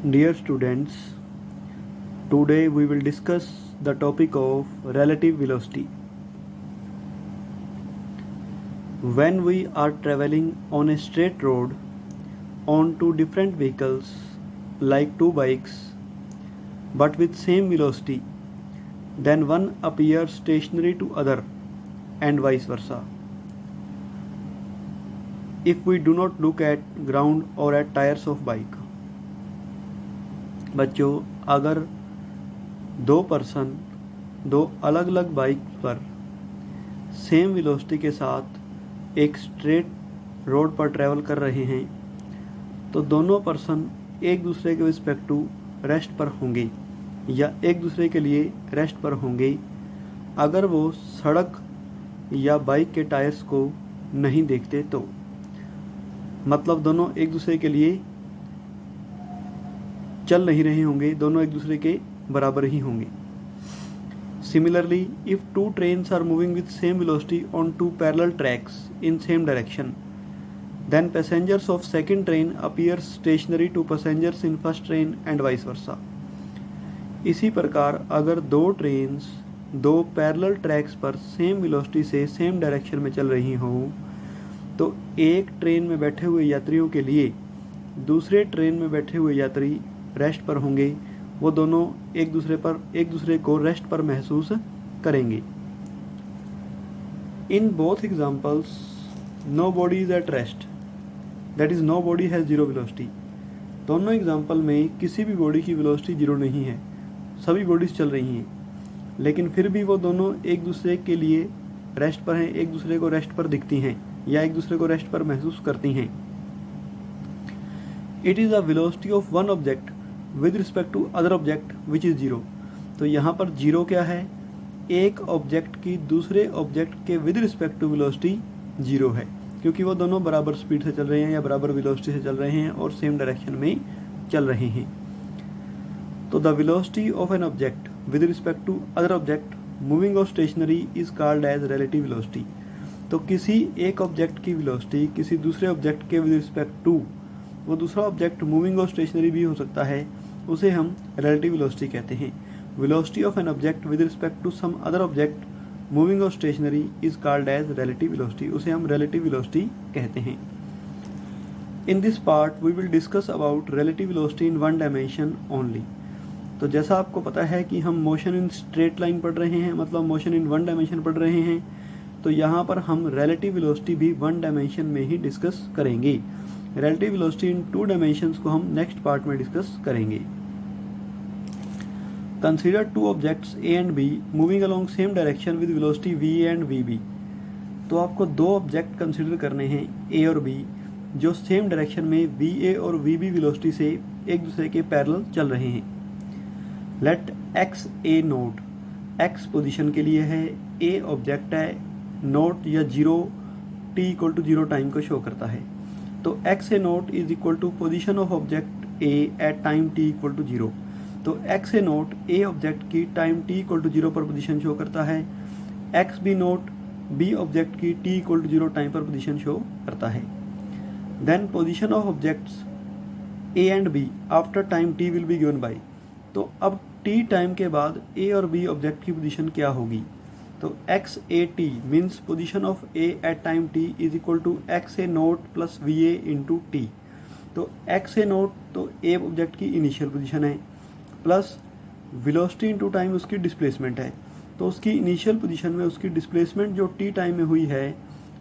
Dear students, today we will discuss the topic of relative velocity. When we are traveling on a straight road on two different vehicles like two bikes but with same velocity, then one appears stationary to other and vice versa. If we do not look at ground or at tires of bike. बच्चों, अगर दो अलग अलग bike पर same velocity के साथ एक straight road पर ट्रैवल कर रहे हैं तो दोनों पर्सन एक दूसरे के रिस्पेक्टिव रेस्ट पर होंगे या एक दूसरे के लिए रेस्ट पर होंगे अगर वो सड़क या बाइक के टायर्स को नहीं देखते तो। मतलब दोनों एक दूसरे के लिए चल नहीं रहे होंगे, दोनों एक दूसरे के बराबर ही होंगे। Similarly, if two trains are moving with same velocity on two parallel tracks in same direction, then passengers of second train appear stationary to passengers in first train and vice versa. इसी प्रकार अगर दो trains दो parallel tracks पर same velocity से same direction में चल रही हों तो एक ट्रेन में बैठे हुए यात्रियों के लिए दूसरे ट्रेन में बैठे हुए यात्री रेस्ट पर होंगे, वो दोनों एक दूसरे को रेस्ट पर महसूस करेंगे। In both examples nobody is at rest, that is nobody has zero velocity. दोनों एग्जाम्पल में किसी भी बॉडी की वेलोसिटी जीरो नहीं है, सभी बॉडीज चल रही हैं, लेकिन फिर भी वो दोनों एक दूसरे के लिए रेस्ट पर हैं, एक दूसरे को रेस्ट पर दिखती हैं या एक दूसरे को रेस्ट पर महसूस करती हैं। It is a velocity of one object with respect to other object which is zero. तो यहाँ पर जीरो क्या है? एक ऑब्जेक्ट की दूसरे ऑब्जेक्ट के with respect to velocity zero है, क्योंकि वो दोनों बराबर स्पीड से चल रहे हैं या बराबर वेलोसिटी से चल रहे हैं और सेम डायरेक्शन में चल रहे हैं। तो the velocity of an object with respect to other object moving और stationary is called as relative velocity. तो किसी एक ऑब्जेक्ट की वेलोसिटी किसी दूसरे ऑब्जेक्ट के विद रिस्पेक्ट टू, वो दूसरा ऑब्जेक्ट मूविंग और स्टेशनरी भी हो सकता है, उसे हम रिलेटिव वेलोसिटी कहते हैं। Velocity of an object with respect to some other object moving और stationary is called as relative velocity, उसे हम रिलेटिव वेलोसिटी कहते हैं। In this part we will discuss about relative velocity in one dimension only. तो जैसा आपको पता है कि हम मोशन इन स्ट्रेट लाइन पढ़ रहे हैं, मतलब मोशन इन वन डायमेंशन पढ़ रहे हैं, तो यहाँ पर हम रिलेटिव वेलोसिटी भी वन डायमेंशन में ही डिस्कस करेंगे। Relative velocity in two dimensions को हम नेक्स्ट पार्ट में डिस्कस करेंगे। Consider two objects A and B moving along same direction with velocity V A and V B. तो आपको दो ऑब्जेक्ट कंसीडर करने हैं ए और बी, जो सेम डायरेक्शन में वी ए और वी बी वेलोसिटी से एक दूसरे के पैरेलल चल रहे हैं। Let X A naught, X position के लिए है, ए ऑब्जेक्ट है, नोट या zero T equal to zero time को शो करता है। तो X A naught is equal to position of object A at time T equal to zero. तो X A naught A object की time T equal to zero पर position show करता है, X B naught B object की T equal to zero time पर position show करता है। Then position of objects A and B after time T will be given by. तो अब T time के बाद ए और बी ऑब्जेक्ट की पोजीशन क्या होगी? तो X A T means position of A at time T is equal to X A naught plus V A into T. तो एक्स ए नोट तो ए ऑब्जेक्ट की इनिशियल पोजीशन है, plus velocity into time उसकी displacement है। तो उसकी initial position में उसकी डिस्प्लेसमेंट जो टी टाइम में हुई है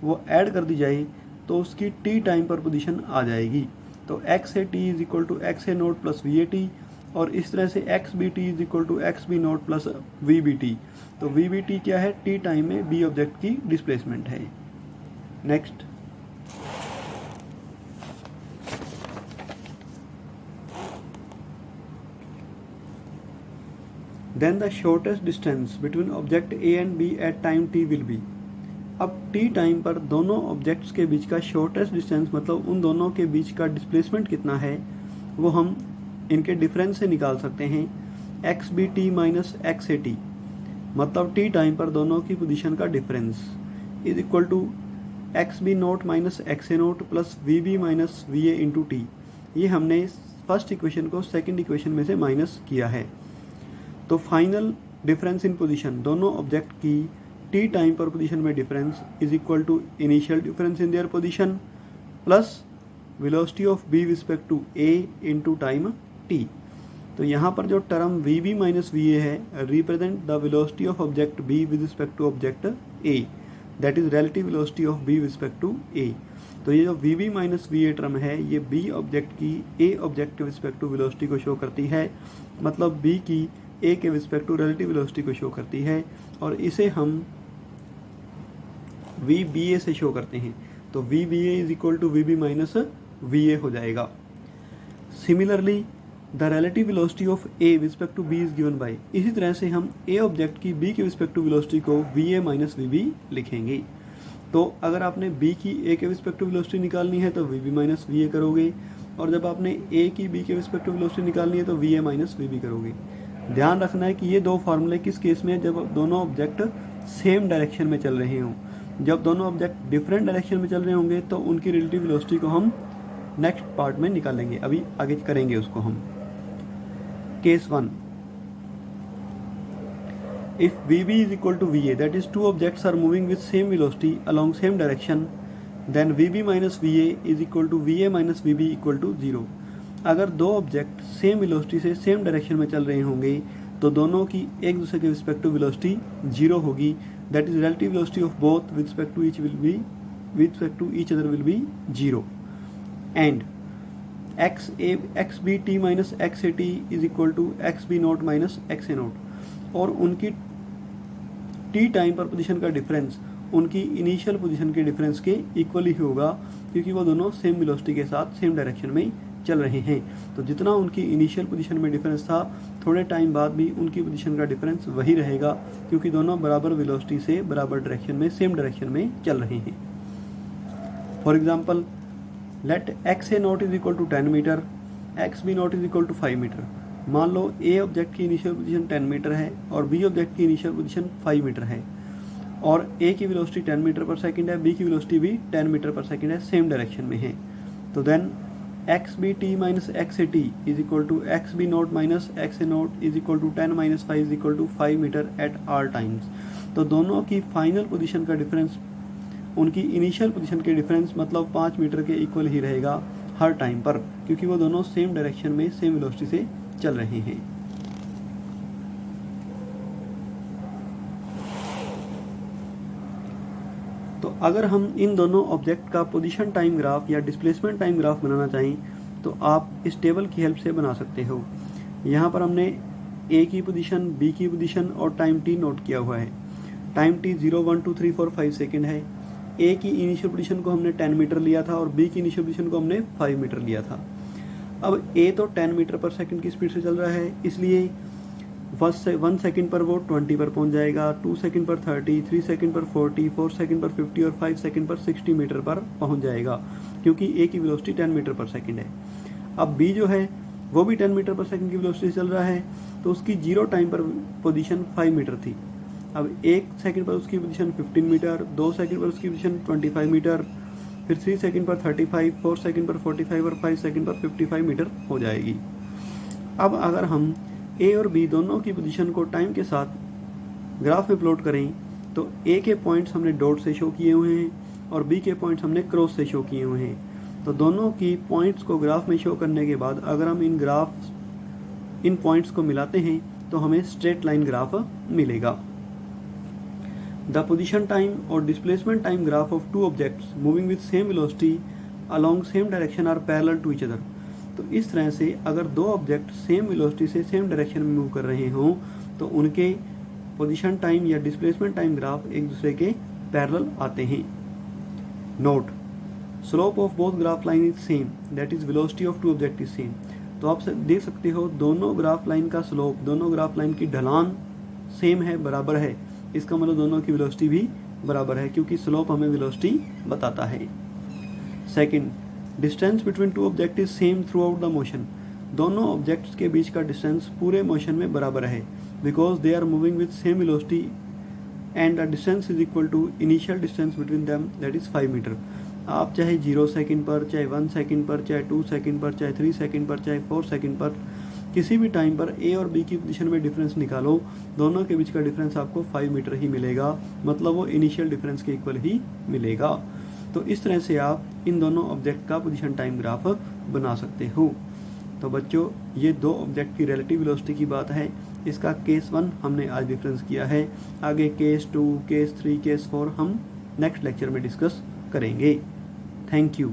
वो ऐड कर दी जाए तो उसकी टी टाइम पर पोजीशन आ जाएगी। तो X A T is equal to X A naught plus V A T, और इस तरह से X B T is equal to X B naught plus V B T. तो वी बी टी क्या है? टी टाइम में B object की displacement है। Next, then the shortest distance between object A and B at time T will B. अब T time पर दोनों objects के बीच का शॉर्टेस्ट डिस्टेंस, मतलब उन दोनों के बीच का डिस्प्लेसमेंट कितना है, वो हम इनके डिफरेंस से निकाल सकते हैं। X B T minus X A T, मतलब टी टाइम पर दोनों की पोजीशन का difference is equal to X B naught minus X A naught plus V B minus V A into T. ये हमने फर्स्ट इक्वेशन को second equation में से माइनस किया है। तो फाइनल डिफरेंस इन पोजीशन, दोनों ऑब्जेक्ट की टी टाइम पर पोजीशन में difference is equal to initial difference in their position plus velocity of B respect to A into time T. तो यहाँ पर जो term V B minus V A है represent the velocity of object B with respect to object A, that is relative velocity of B respect to A. तो ये जो V B minus V A term है ये B object की A object के respect to velocity को show करती है, मतलब बी की ए के रिस्पेक्ट टू रिलेटिव वेलोसिटी को शो करती है, और इसे हम वी बी ए से शो करते हैं। तो V B A is equal to V B minus V A हो जाएगा। Similarly the relative velocity of A respect to B is given by, इसी तरह से हम ए ऑब्जेक्ट की बी के रिस्पेक्ट टू वेलोसिटी को V A minus V B लिखेंगे। तो अगर आपने बी की ए के रिस्पेक्ट टू वेलोसिटी निकालनी है तो V B minus V A करोगे, और जब आपने ए की बी के रिस्पेक्ट टू वेलोसिटी निकालनी है तो V A minus V B करोगे। ध्यान रखना है कि ये दो फार्मूले किस केस में है, जब दोनों ऑब्जेक्ट सेम डायरेक्शन में चल रहे हों। जब दोनों ऑब्जेक्ट डिफरेंट डायरेक्शन में चल रहे होंगे तो उनकी रिलेटिव वेलोसिटी को हम नेक्स्ट पार्ट में निकालेंगे, अभी आगे करेंगे उसको हम। Case 1, if VB is equal to VA, that is two objects are moving with same velocity along same direction, then VB minus VA is equal to VA minus VB equal to 0। अगर दो ऑब्जेक्ट same velocity से same direction में चल रहे होंगे तो दोनों की एक दूसरे के रिस्पेक्ट टू वेलोसिटी 0 होगी, that is relative velocity of both with respect to each other will be 0, and X B T minus X A T is equal to X B naught minus X A naught, और उनकी T time पर position का difference उनकी initial position के difference के equal ही होगा, क्योंकि वो दोनों सेम वेलोसिटी के साथ सेम डायरेक्शन में चल रहे हैं। तो जितना उनकी इनिशियल पोजीशन में डिफरेंस था, थोड़े टाइम बाद भी उनकी पोजीशन का डिफरेंस वही रहेगा, क्योंकि दोनों बराबर वेलोसिटी से बराबर डायरेक्शन में सेम डायरेक्शन में चल रहे हैं। For example let X A not is equal to 10 metre, X B not is equal to 5 metre. मान लो ए ऑब्जेक्ट की इनिशियल पोजीशन 10 मीटर है और बी ऑब्जेक्ट की इनिशियल पोजीशन 5 मीटर है, और ए की वेलोसिटी 10 मीटर पर सेकंड है, बी की वेलोसिटी भी 10 मीटर पर सेकंड है, सेम डायरेक्शन में है। तो then X B T minus X A T is equal to X B naught minus X A naught is equal to 10 minus 5 is equal to 5 metre at all times. तो दोनों की final position का difference उनकी initial position के difference मतलब 5 metre के equal ही रहेगा हर time पर, क्योंकि वो दोनों सेम डायरेक्शन में सेम वेलोसिटी से चल रहे हैं। तो अगर हम इन दोनों ऑब्जेक्ट का पोजीशन टाइम ग्राफ या डिस्प्लेसमेंट टाइम ग्राफ बनाना चाहें तो आप इस टेबल की हेल्प से बना सकते हो। यहाँ पर हमने ए की पोजीशन, बी की पोजीशन और टाइम टी नोट किया हुआ है। टाइम टी 0, 1, 2, 3, 4, 5 सेकेंड है। ए की इनिशियल पोजीशन को हमने 10 मीटर लिया था और बी की इनिशियल पोजीशन को हमने 5 मीटर लिया था। अब ए तो 10 मीटर पर सेकंड की स्पीड से चल रहा है, इसलिए 1 सेकंड पर वो 20 पर पहुंच जाएगा, 2 सेकंड पर 30, 3 सेकंड पर 40, 4 सेकंड पर 50 और 5 सेकंड पर 60 मीटर पर पहुंच जाएगा, क्योंकि ए की वेलोसिटी 10 मीटर पर सेकंड है। अब बी जो है वो भी 10 मीटर पर सेकंड की वेलोसिटी से चल रहा है, तो उसकी 0 टाइम पर पोजीशन 5 मीटर थी। अब 1 सेकंड पर उसकी पोजीशन 15 मीटर, 2 सेकंड पर उसकी पोजीशन 25 मीटर, फिर 3 सेकंड पर 35, 4 सेकंड पर 45 और 5 सेकंड पर 55 मीटर हो जाएगी। अब अगर हम ए और बी दोनों की पोजीशन को टाइम के साथ ग्राफ में प्लॉट करें तो ए के पॉइंट्स हमने डॉट से शो किए हुए हैं और बी के पॉइंट्स हमने क्रॉस से शो किए हुए हैं। तो दोनों की पॉइंट्स को ग्राफ में शो करने के बाद अगर हम इन पॉइंट्स को मिलाते हैं तो हमें स्ट्रेट लाइन ग्राफ मिलेगा। द पोजीशन टाइम और displacement time graph of two objects moving with same velocity along same direction are parallel to each other. तो इस तरह से अगर दो ऑब्जेक्ट सेम वेलोसिटी से सेम डायरेक्शन में मूव कर रहे हों तो उनके पोजीशन टाइम या डिस्प्लेसमेंट टाइम ग्राफ एक दूसरे के पैरेलल आते हैं। Note, slope of both graph line is same, that is velocity of two object is same. तो आप देख सकते हो दोनों ग्राफ लाइन का स्लोप, दोनों ग्राफ लाइन की ढलान सेम है, बराबर है। इसका मतलब दोनों की वेलोसिटी भी बराबर है, क्योंकि स्लोप हमें वेलोसिटी बताता है। Second, distance between two object is same throughout the motion. दोनों ऑब्जेक्ट्स के बीच का डिस्टेंस पूरे मोशन में बराबर है, because they are moving with same velocity and the distance is equal to initial distance between them, that is 5 metre. आप चाहे 0 सेकंड पर, चाहे 1 सेकंड पर, चाहे 2 सेकंड पर, चाहे 3 सेकंड पर, चाहे 4 सेकंड पर, किसी भी टाइम पर ए और बी की पोजीशन में डिफरेंस निकालो, दोनों के बीच का डिफरेंस आपको 5 मीटर ही मिलेगा, मतलब वो इनिशियल डिफरेंस के इक्वल ही मिलेगा। तो इस तरह से आप इन दोनों ऑब्जेक्ट का पोजीशन टाइम ग्राफ बना सकते हो। तो बच्चों, ये दो ऑब्जेक्ट की रिलेटिव वेलोसिटी की बात है। इसका केस 1 हमने आज डिफरेंस किया है। आगे केस 2, केस 3, केस 4 हम नेक्स्ट लेक्चर में डिस्कस करेंगे। Thank you.